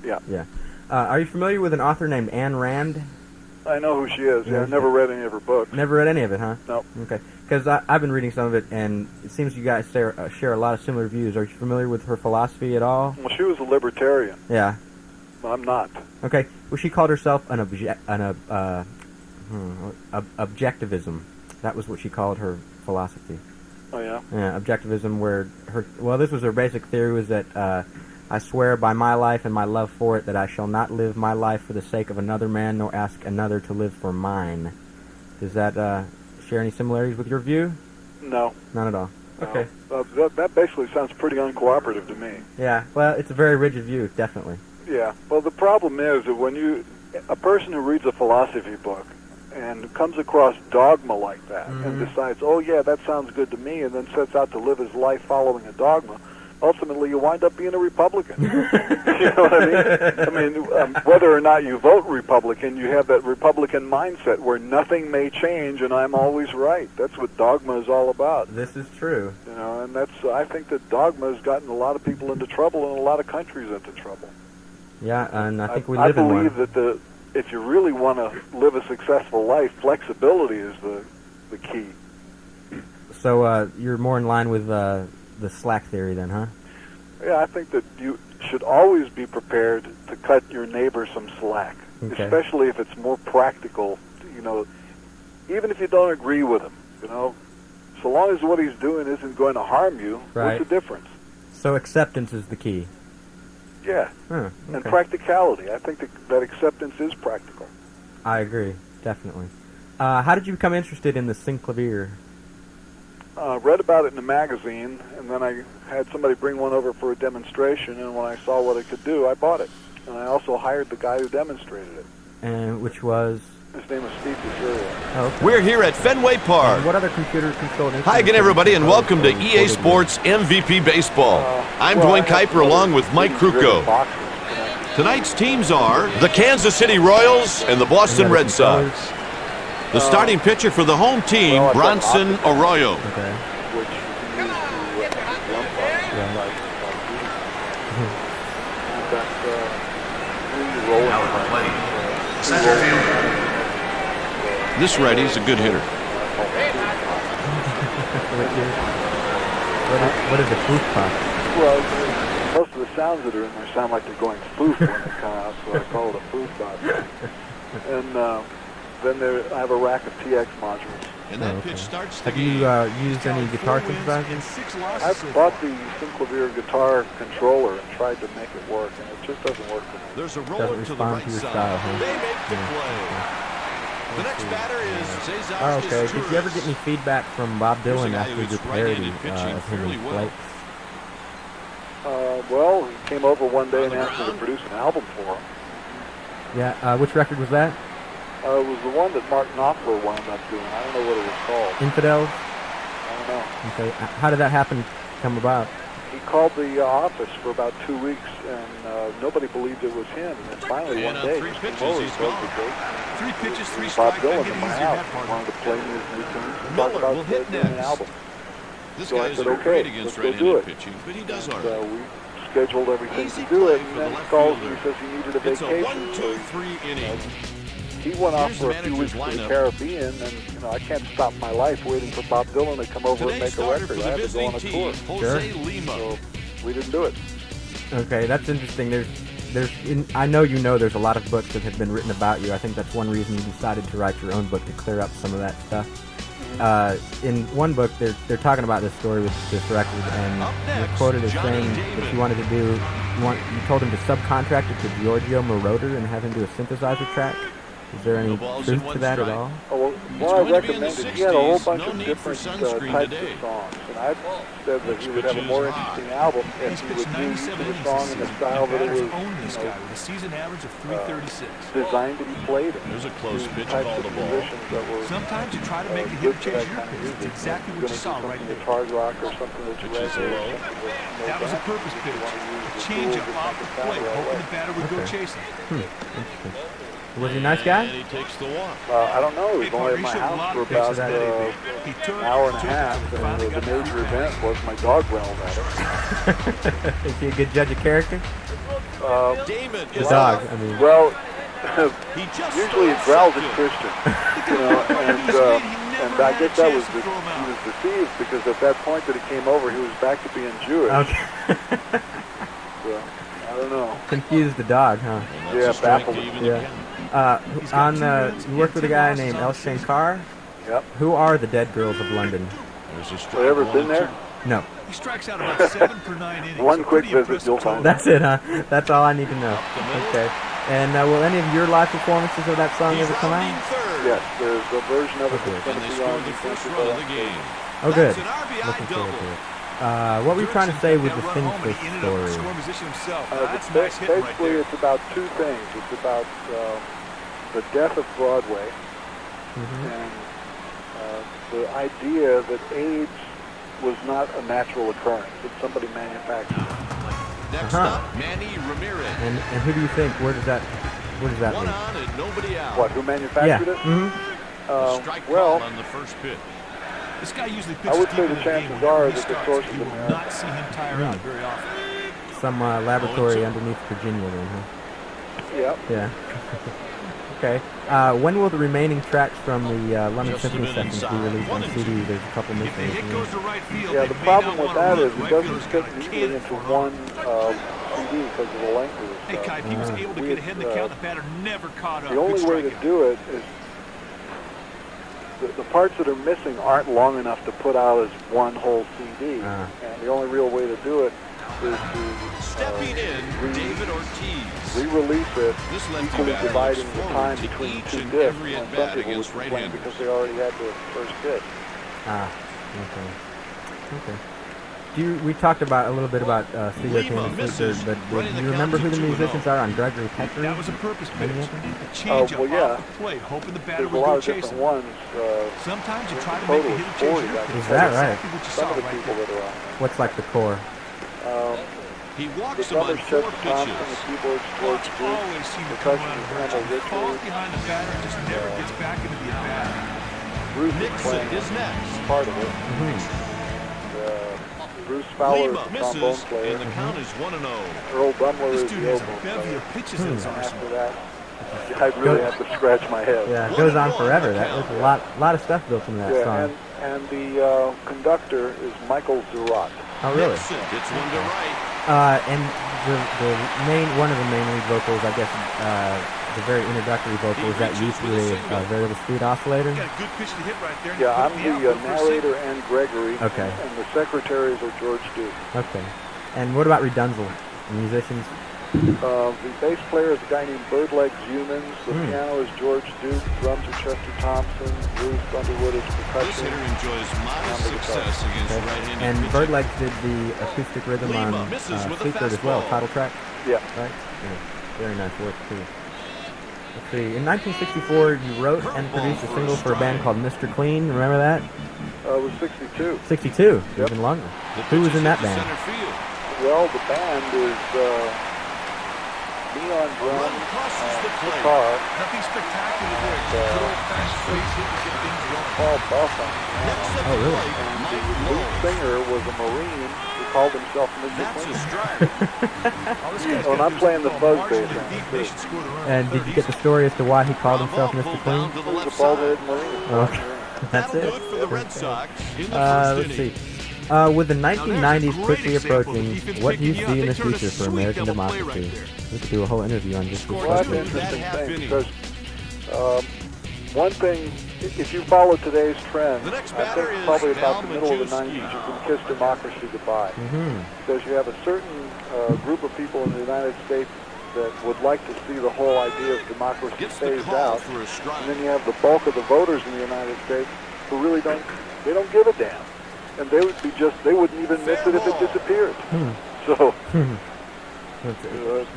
Yeah. Yeah. Are you familiar with an author named Ayn Rand? I know who she is. Yeah, I've never read any of her books. Never read any of it, huh? No. Okay. Because I've been reading some of it, and it seems you guys share a lot of similar views. Are you familiar with her philosophy at all? Well, she was a libertarian. Yeah. But I'm not. Okay. Well, she called herself an objectivism. That was what she called her philosophy. Oh, yeah? Yeah, objectivism, where this was her basic theory, was that I swear by my life and my love for it that I shall not live my life for the sake of another man, nor ask another to live for mine. Does that share any similarities with your view? No. None at all. No. Okay. That basically sounds pretty uncooperative to me. Yeah, well, it's a very rigid view, definitely. Yeah. Well, the problem is that when a person who reads a philosophy book and comes across dogma like that and decides, oh, yeah, that sounds good to me, and then sets out to live his life following a dogma, ultimately you wind up being a Republican. You know what I mean? Whether or not you vote Republican, you have that Republican mindset where nothing may change and I'm always right. That's what dogma is all about. This is true. You know, and I think that dogma has gotten a lot of people into trouble and a lot of countries into trouble. Yeah, and I think we live in one. I believe that if you really want to live a successful life, flexibility is the key. So you're more in line with the slack theory then, huh? Yeah, I think that you should always be prepared to cut your neighbor some slack, especially if it's more practical, you know, even if you don't agree with him, you know. So long as what he's doing isn't going to harm you, what's the difference? So acceptance is the key. Yeah, and practicality. I think that acceptance is practical. I agree, definitely. How did you become interested in the synclavier? Read about it in a magazine, and then I had somebody bring one over for a demonstration, and when I saw what it could do, I bought it. And I also hired the guy who demonstrated it. And which was? His name was Steve DeCurio. Oh, okay. We're here at Fenway Park. And what other computer-controlled... Hi again, everybody, and welcome to EA Sports MVP Baseball. I'm Dwayne Kuiper along with Mike Krukow. Tonight's teams are the Kansas City Royals and the Boston Red Sox. The starting pitcher for the home team, Bronson Arroyo. Okay. Center field. This righty's a good hitter. What is a foof puff? Well, most of the sounds that are in there sound like they're going foof when they come out, so I call it a foof puff. And then I have a rack of TX modules. And that pitch starts. Have you used any guitar synthesizers? I've bought the Synclavier guitar controller and tried to make it work, and it just doesn't work for me. There's a roller to the right to your side. style, huh? They make the play. The next batter is Cesar. Oh, okay. Did you ever get any feedback from Bob Dylan after your parody of him and Flakes? Well, he came over one day and asked me to produce an album for him. Yeah, which record was that? It was the one that Mark Knopfler wound up doing. I don't know what it was called. Infidels? I don't know. Okay. How did that come about? He called the office for about 2 weeks, and nobody believed it was him. And then finally one day, he came over and broke the joke. 3 pitches, 3 Bob strikes. Dylan in my house. He wanted to play me his new tunes and talk about doing an album. This So guy I is said, very okay, great against let's go do right-handed it. pitching, but he does And, alright. we scheduled everything Easy to do it, play and for then the he left calls me fielder. and says he needed a It's a vacation. 1-2-3 inning. He went off Here's for the a few weeks to the manager's lineup. Caribbean, and I can't stop my life waiting for Bob Dylan to come over and Today's make a starter record. for I the had to go on a visiting tour. team, Jose Lima. So we didn't do it. Okay, that's interesting. I know there's a lot of books that have been written about you. I think that's one reason you decided to write your own book, to clear up some of that stuff. In one book, they're talking about this story with this record, and you're quoted as saying that you wanted to you told him to subcontract it to Giorgio Moroder and have him do a synthesizer track. Is there any truth to that at all? Oh, well, I recommended he had a whole bunch of different types of songs, and I said that he would have a more interesting album if he would do each of the song in the style that it was, with a season average of 336. designed to be played in. There's a close pitch, Types ball of to ball. musicians that were Sometimes you try to make the good hip for change that your kind of pitch. It's music. exactly what you saw right Something there. that's hard rock or something that you Pitches read. low. That was a purpose pitch. A change up off the plate, hoping the batter would go chasing. Was he a nice guy? And he takes the walk. I don't know. He was only at my house for about an hour and a half, and the major event was my dog growled at it. Is he a good judge of character? Damon The is dog, off. I mean. Well, He just usually it growls at Christian, and I guess that was he was deceived because at that point that he came over, he was back to being Jewish. Okay. So, I don't know. Confused the dog, huh? Yeah, baffled him. Yeah. You worked with a guy named El Shankar. Yep. Who are the Dead Girls of London? Have you ever been there? No. He strikes out about 7 per 9 innings. One so quick pretty visit, you'll find. That's it, huh? That's all I need to know. Okay. And will any of your live performances of that song ever come out? Yes, there's a version of it that's going to be on the first run of the game. Oh, good. That's an RBI Looking forward double. to it. What were you trying to say with the Finfish story? Basically, it's about two things. It's about the death of Broadway and the idea that AIDS was not a natural occurrence, that somebody manufactured it. Next up, Manny Ramirez. And who do you think? Where does that One mean? on and nobody out. What, who manufactured it? Strike Well, call on the first pitch. This guy usually I would pitches say the deep in chances game are when he that the starts. source You is will America. not see him tire out very often. Some laboratory underneath Virginia, then, huh? Yeah. Yeah. Okay. When will the remaining tracks from the London Symphony sessions be released on CD? There's a couple If the missing. hit goes to right field, Yeah, they the may problem not with wanna that run is it. it Right doesn't field's fit got a neatly cannon into for it. one CD because of the length of the Hey, stuff. Kai, if he was able to get ahead in the count, the batter never caught up. The only Good way to strikeout. do it is the parts that are missing aren't long enough to put out as one whole CD. And the only real way to do it is to Stepping in, David Ortiz. re-release it, This lefty equally batter dividing looks the forward time to between each two and discs. every And at-bat some people would against complain right-handers. because they already had the first pitch. Okay. We talked about a little bit about Studio Kansas City, but do you remember who the musicians are on Gregory Pecker? That was a purpose pitch. Any of A them? change up well, yeah. off the plate, hoping the batter There's a would lot go of different chasing. ones. Sometimes you in try to total, make a it's hit 40, chaser. I can Is tell that you. right? Exactly what you Some saw of the right people there. that are on What's like the core? He the walks him drummer on Chet 4 Thompson, pitches. the keyboards George Watch Duke, always seem to come percussion around is and hurt Randall you. He falls Richards, behind the batter and just never gets back into the at-bat. Bruce is Nixon playing is next. part of it. Bruce Fowler Lima is the trombone misses, player. and the count is 1-0. Earl Bumler This is dude the has a oboe bevy player. of pitches in his And arsenal. after that, I'd really have to scratch my head. Yeah, it goes on forever. There's a lot of stuff built into that Yeah, song. and the conductor is Michael Zurat. Oh, really? Nixon gets one to right. And one of the main lead vocals, I guess, the very introductory vocal is that used with a variable speed oscillator. Got a good pitch to hit right there. and Yeah, he I'm put it in the outfield for a narrator single. and Gregory. Okay. And the secretaries are George Duke. Okay. And what about Redunzel? Musicians? The bass player is a guy named Birdlegs Humans. The piano is George Duke. Drums are Chester Thompson. Bruce Underwood is This percussion. hitter enjoys modest success against right-handed And pitching. Birdlegs did the acoustic rhythm on Lima misses with a Secret as well, fastball. title track, Yeah. right? Yeah. Very nice work, too. Let's see. In 1964, you wrote and produced a single for a band called Mr. Clean. Remember that? It was 62. 62, Yep. even longer. The Who was pitch in is that hit to band? center field. Well, the band is me on drums, Run crosses the plate. guitar, Nothing spectacular there. Just a good old-fashioned base hit to get things going. Paul Buff on piano. Next up Oh, to really? plate, And Mike the lead Lowe. singer was a Marine who called himself Mr. That's a Clean. strike. All this guy's Oh, and gotta I'm do is playing the throw fuzz marginally bass on it, deep. too. They should score the run. And did you get the story as to why he called himself Bravo Mr. pulled Clean? down to the He was left a bald-headed side. Marine. Okay. That's That'll it. do it for the Red Sox in the first Let's see. inning. With the Now, there's a 1990s great quickly example of approaching, defense what do you picking see you in up. the They turned a future for sweet American double play democracy? right there. We could do a whole interview on just this Well, that's an question. interesting That half thing inning. because one thing, if you follow today's trend, The next I batter think is probably about Al the middle of the Majewski. 90s, you can kiss democracy goodbye. Because you have a certain group of people in the United States that would like to see the whole idea of democracy Gets the phased call out. for a strike. And then you have the bulk of the voters in the United States who really don't give a damn. And they wouldn't even miss it if it disappeared. So,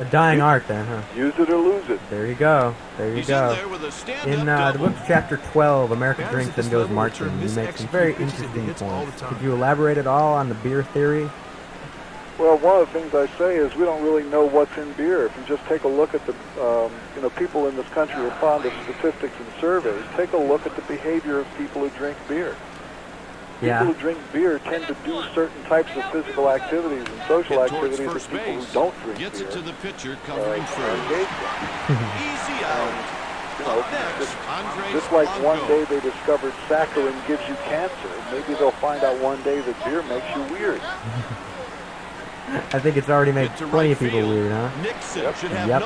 A dying art then, huh? use it or lose it. There you go. There you He's in go. there with a stand-up In the double. book chapter 12, America Batters Drinks at this and Goes level Marching, return you make some very misexecuted pitches into interesting hits all the points. time. Could you elaborate at all on the beer theory? Well, one of the things I say is we don't really know what's in beer. If you just take a look at the, people in this country are fond of statistics and surveys. Take a look at the behavior of people who drink beer. People who drink beer tend to do certain types of physical activities and social activities that people who don't drink Gets beer it to the pitcher covering third. engage in. Easy out. You know, just like one day they discovered saccharin gives you cancer, maybe they'll find out one day that beer makes you weird. I think it's already made plenty of people weird, huh? Yep.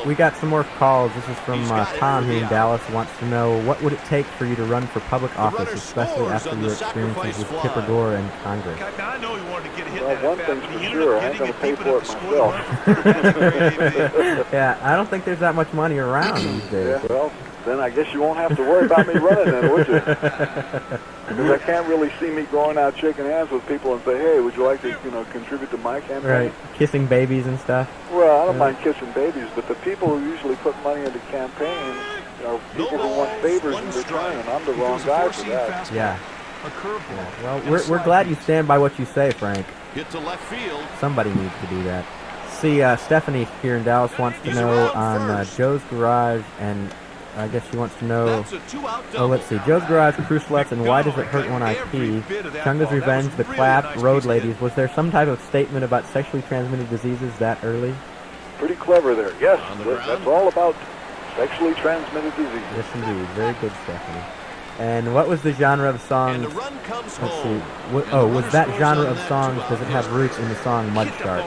We got some more calls. This is from Tom here in Dallas. Wants to know, what would it take for you to run for public office, especially after your experiences with Kipper Gore and Congress? Well, one thing's for sure, I ain't going to pay for it myself. Yeah, I don't think there's that much money around these days. Yeah, well, then I guess you won't have to worry about me running then, would you? Because I can't really see me going out shaking hands with people and say, hey, would you like to, contribute to my campaign? Right, kissing babies and stuff. Well, I don't mind kissing babies, but the people who usually put money into campaigns are people who want favors in return, and I'm the wrong guy for that. Yeah. Well, we're glad you stand by what you say, Frank. Get to left field. Somebody needs to do that. See, Stephanie here in Dallas wants to know on Joe's Garage, and I guess she wants to know, let's see, Joe's Garage, Crew Sluts, and Why Does It Hurt When I Pee, Chunga's Revenge, The Clap, Road Ladies. Was there some type of statement about sexually transmitted diseases that early? Pretty clever there. Yes, that's all about sexually transmitted diseases. Yes, indeed. Very good, Stephanie. And what was the genre of songs? Let's see. Was that genre of songs, does it have roots in the song Mud Shark?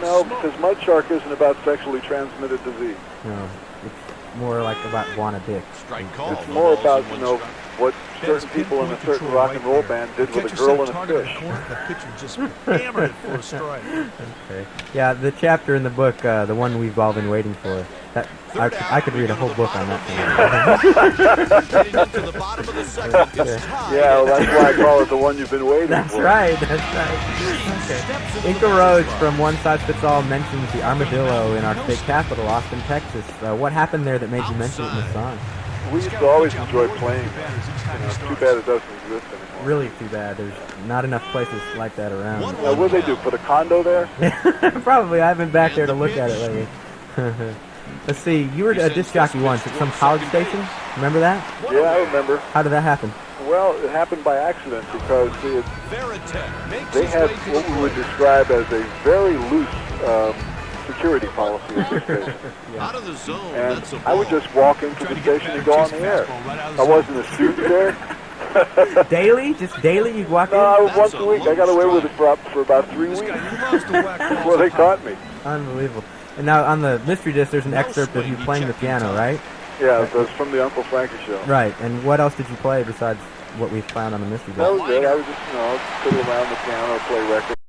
No, because Mud Shark isn't about sexually transmitted disease. No, it's more like about Wanna Dick. It's more about, what certain people in a certain rock and roll band did with a girl and a fish. Okay. Yeah, the chapter in the book, the one we've all been waiting for, that I could read a whole book on that thing. Yeah, well, that's why I call it the one you've been waiting that's for. Right. Okay. Inca Rose from One Size Fits All mentions the armadillo in our state capital, Austin, Texas. What happened there that made you mention it in the song? We used to always enjoy playing. Too bad it doesn't exist anymore. Really too bad. There's not enough places like that around. What do they do? Put a condo there? Probably. I haven't been back there to look at it lately. Let's see. You were a disc jockey once at some college station. Remember that? Yeah, I remember. How did that happen? Well, it happened by accident because they had what we would describe as a very loose security policy at this station. Out of the zone. And I would just walk into the station and go on the air. I wasn't a student there. Daily? Just daily? You'd walk in? No, once a week. I got away with it for about 3 weeks before they caught me. Unbelievable. And now on the mystery disc, there's an excerpt of you playing the piano, right? Yeah, it was from the Uncle Frankie show. Right. And what else did you play besides what we found on the mystery disc? That was it. I was just, fiddle around the piano, play records.